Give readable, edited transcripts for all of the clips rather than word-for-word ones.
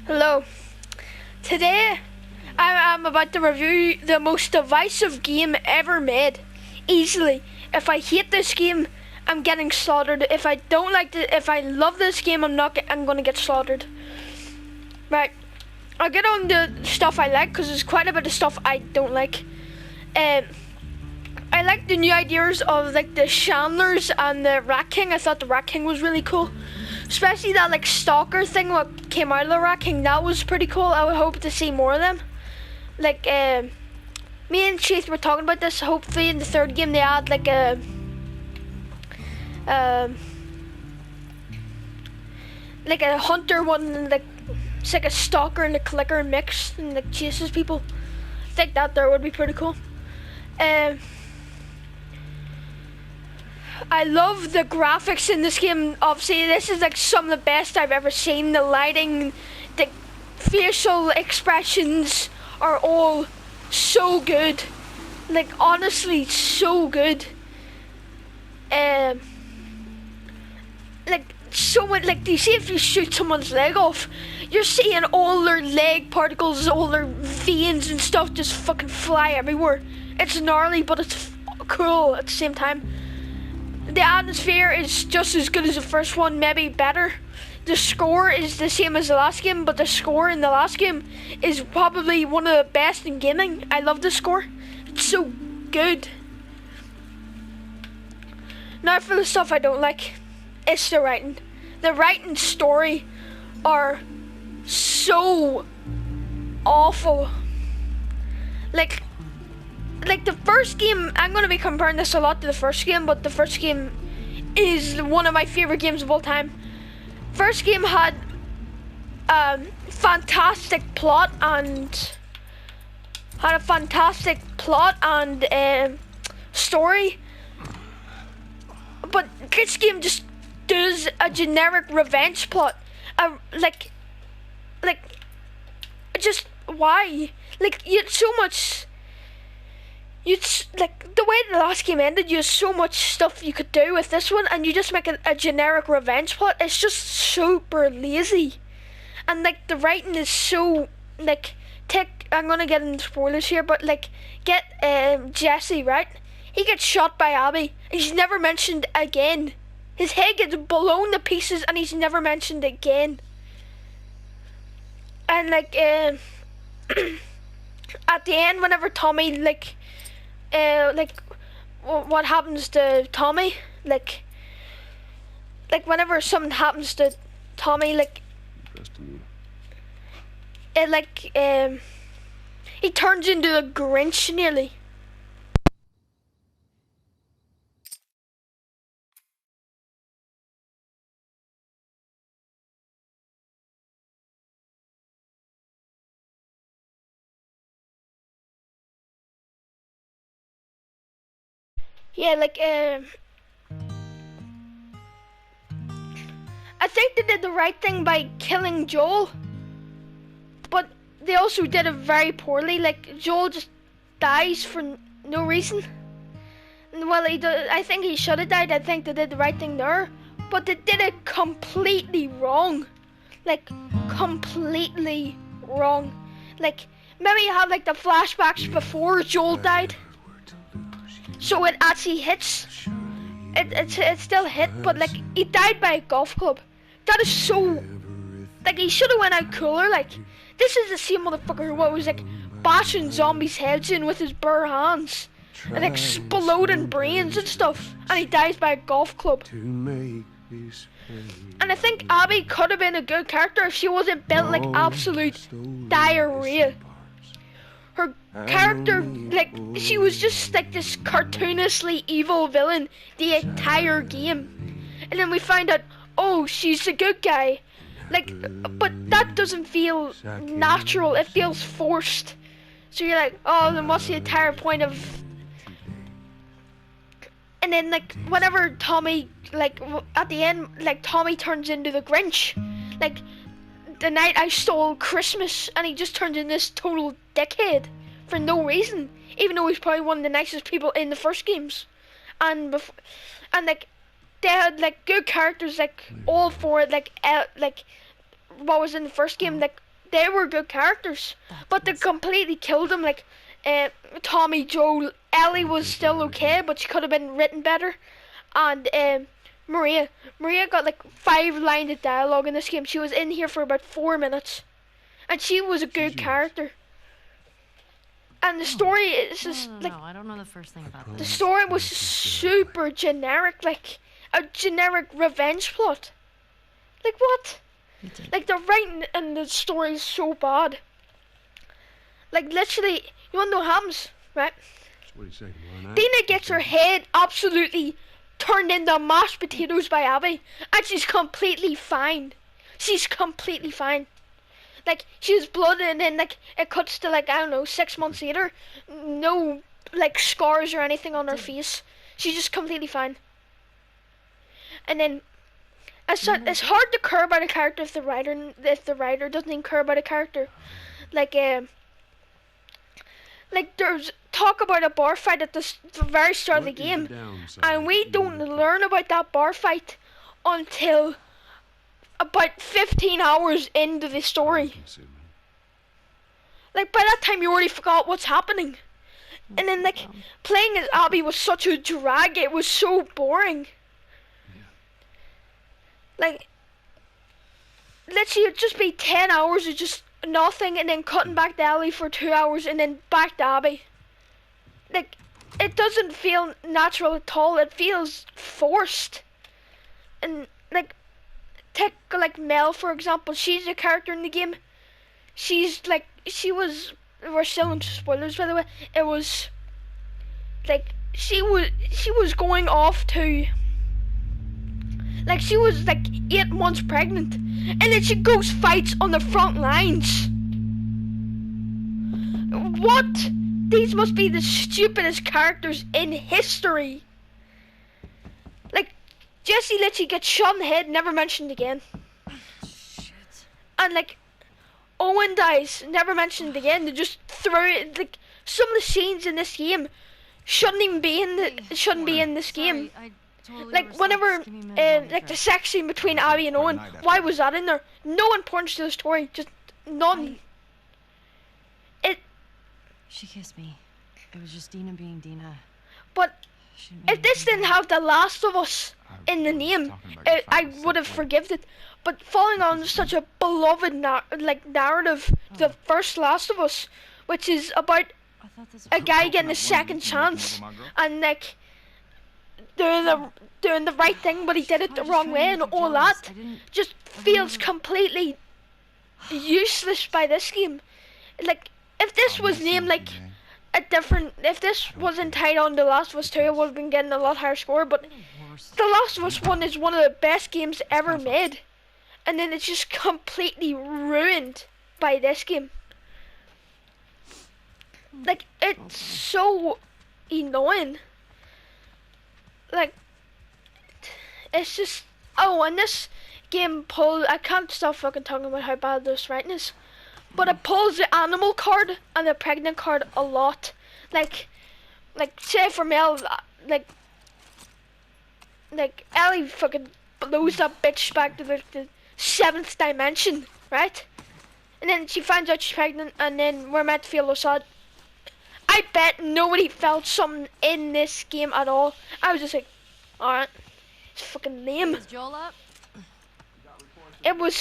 Hello. Today I'm about to review the most divisive game ever made. Easily. If I hate this game, I'm getting slaughtered. If I don't like it, if I love this game, I'm gonna get slaughtered. Right. I'll get on the stuff I like because there's quite a bit of stuff I don't like. I like the new ideas of like the Chandlers and the Rat King. I thought the Rat King was really cool. Especially that like stalker thing what came out of the Rat King. That was pretty cool. I would hope to see more of them. Like me and Chase were talking about this. Hopefully in the third game they add like a hunter one and like it's like a stalker and a clicker mix and like chases people. I think that there would be pretty cool. I love the graphics in this game. Obviously, this is like some of the best I've ever seen. The lighting, the facial expressions are all so good. Like honestly, so good. Like so much. Like, do you see if you shoot someone's leg off, you're seeing all their leg particles, all their veins and stuff just fucking fly everywhere. It's gnarly, but it's cool at the same time. The atmosphere is just as good as the first one, maybe better. The score is the same as the last game, but the score in the last game is probably one of the best in gaming. I love the score. It's so good. Now for the stuff I don't like. It's the writing. The writing story are so awful. Like the first game, I'm going to be comparing this a lot to the first game, but the first game is one of my favorite games of all time. First game had fantastic plot and story, but this game just does a generic revenge plot. Just why? Like you had so much. Like the way the last game ended, you had so much stuff you could do with this one, and you just make a generic revenge plot. It's just super lazy, and like the writing is so like. I'm gonna get into spoilers here, but like get Jesse, right? He gets shot by Abby. He's never mentioned again. His head gets blown to pieces, and he's never mentioned again. And like at the end, whenever Tommy what happens to Tommy, like whenever something happens to Tommy, he turns into a Grinch nearly. Yeah, I think they did the right thing by killing Joel, but they also did it very poorly. Like Joel just dies for no reason. Well, I think he should have died. I think they did the right thing there, but they did it completely wrong. Like completely wrong. Like maybe you have like the flashbacks before Joel died, so it actually hits. It still hit, but like he died by a golf club. That is so. Like he should have went out cooler. Like this is the same motherfucker who was like bashing zombies' heads in with his bare hands and exploding brains and stuff, and he dies by a golf club. And I think Abby could have been a good character if she wasn't built like absolute diarrhea. Her character, like, she was just like this cartoonishly evil villain the entire game. And then we find out, oh, she's a good guy. Like, but that doesn't feel natural, it feels forced. So you're like, oh, then what's the entire point of... And then, like, whenever Tommy, like, at the end, like, Tommy turns into the Grinch. Like, the night I stole Christmas, and he just turns into this total dickhead for no reason, even though he's probably one of the nicest people in the first games. And like they had like good characters, like all four, like what was in the first game, like they were good characters, but they completely killed them. Like Tommy, Joel, Ellie was still okay, but she could have been written better. And Maria got like 5 lines of dialogue in this game. She was in here for about 4 minutes, and she was a good character. And the story is just like, I don't know the first thing about the this. story was super generic, like a generic revenge plot. Like what? Like the writing and the story is so bad. Like literally, you wanna know what happens, right? What do you say, Lauren? Dina gets her head absolutely turned into mashed potatoes by Abby, and she's completely fine. She's completely fine. Like, she has blood, and then like it cuts to like, I don't know, 6 months later, no like scars or anything on her face. She's just completely fine. And then it's hard to care about a character if the writer doesn't even care about a character. Like there's talk about a bar fight at the very start of the game, and we don't learn about that bar fight until about 15 hours into the story. Like by that time you already forgot what's happening. And then like playing as Abby was such a drag, it was so boring. Like literally it'd just be 10 hours of just nothing, and then cutting back to Ellie for 2 hours, and then back to Abby. Like it doesn't feel natural at all. It feels forced. And like take like Mel for example. She's a character in the game. We're still into spoilers by the way. It was like she was going off to, like she was like 8 months pregnant, and then she goes fights on the front lines. What? These must be the stupidest characters in history. Like Jesse literally gets shot in the head, never mentioned again. Shit. And like Owen dies, never mentioned again. They just throw it. Like some of the scenes in this game shouldn't even be in this game. Totally Like whenever like the sex scene between Abby and Owen, why was that in there? No importance to the story, just none. She kissed me. It was just Dina being Dina. But if this didn't have The Last of Us in the name, I would have forgiven it. But falling on such a beloved narrative, the first Last of Us, which is about a guy getting a second chance and like doing the right thing, but he did it the wrong way, and all that just feels completely useless by this game. Like if this was named like if this wasn't tied on The Last of Us 2, it would have been getting a lot higher score. But The Last of Us 1 is one of the best games ever made, and then it's just completely ruined by this game. Like it's so annoying. Like it's just, oh, and this game I can't stop fucking talking about how bad this writing is, but it pulls the animal card and the pregnant card a lot. Like say for Mel, like Ellie fucking blows that bitch back to the 7th dimension, right? And then she finds out she's pregnant, and then we're meant to feel sad. I bet nobody felt something in this game at all. I was just like, alright, it's fucking lame. Is Joel up? It was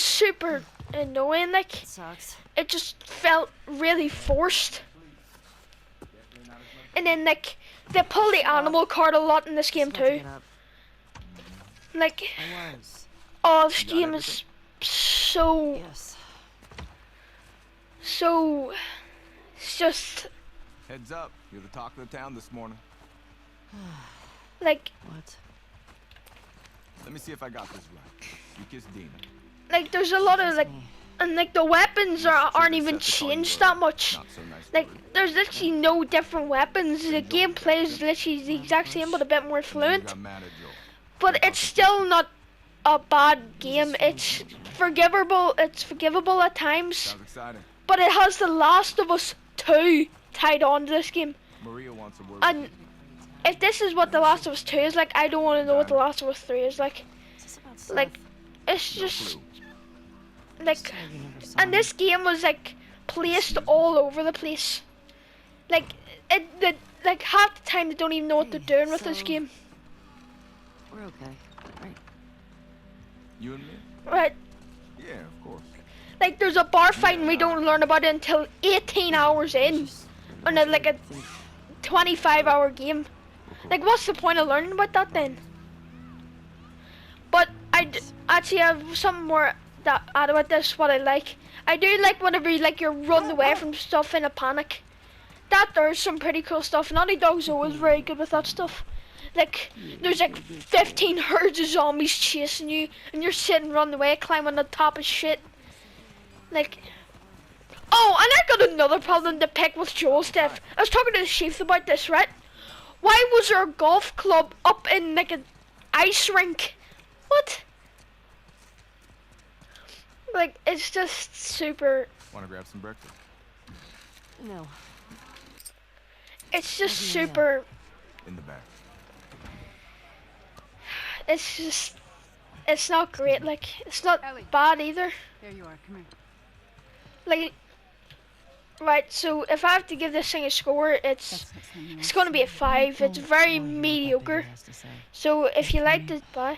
super annoying, like, It sucks. it just felt really forced. And then, like, they pull the animal card a lot in this game too. Like, I was. oh, this game is so, Yes. it's just, Heads up, you're the talk of the town this morning. like, What? Let me see if I got this right. You kissed Dina. like, there's a lot of, like, and, like, the weapons aren't even changed that much. Not so nice. Like, there's literally no different weapons. The gameplay is literally the exact same, but a bit more fluent. Got mad at Joel. But it's still not a bad game. It's forgivable. It's forgivable at times. Sounds exciting. But it has The Last of Us 2 tied on to this game. Maria wants a word. And if this is what The Last of Us 2 is like, I don't want to know what The Last of Us 3 is like. Is this about stuff? Like, it's No just clue. like, So you never saw and this game was like placed all over the place. Like like half the time they don't even know what they're doing with this so- game. We're okay, right? You and me? Right? Yeah, of course. Like there's a bar fight and we don't learn about it until 18 hours in, Just- on a, like a think- 25-hour game. Like what's the point of learning about that then? But actually have something more that add about this. What I like, I do like whenever you're running away from stuff in a panic. That there's some pretty cool stuff. Naughty Dog's always very good with that stuff. Like there's like 15 herds of zombies chasing you, and you're sitting running away, climbing on the top of shit. Like, oh, and I got another problem to pick with Joel stuff. I was talking to the chief about this, right? Why was there a golf club up in like an ice rink? What? Like, it's just super. Want to grab some breakfast? No. It's just Yeah. super. In the back. It's just. It's not great. Like, it's not Ellie. bad either. There you are. Come here. Like, right. So if I have to give this thing a score, it's That's not something it's gonna be a 5. It's very mediocre. So if you liked it, bye.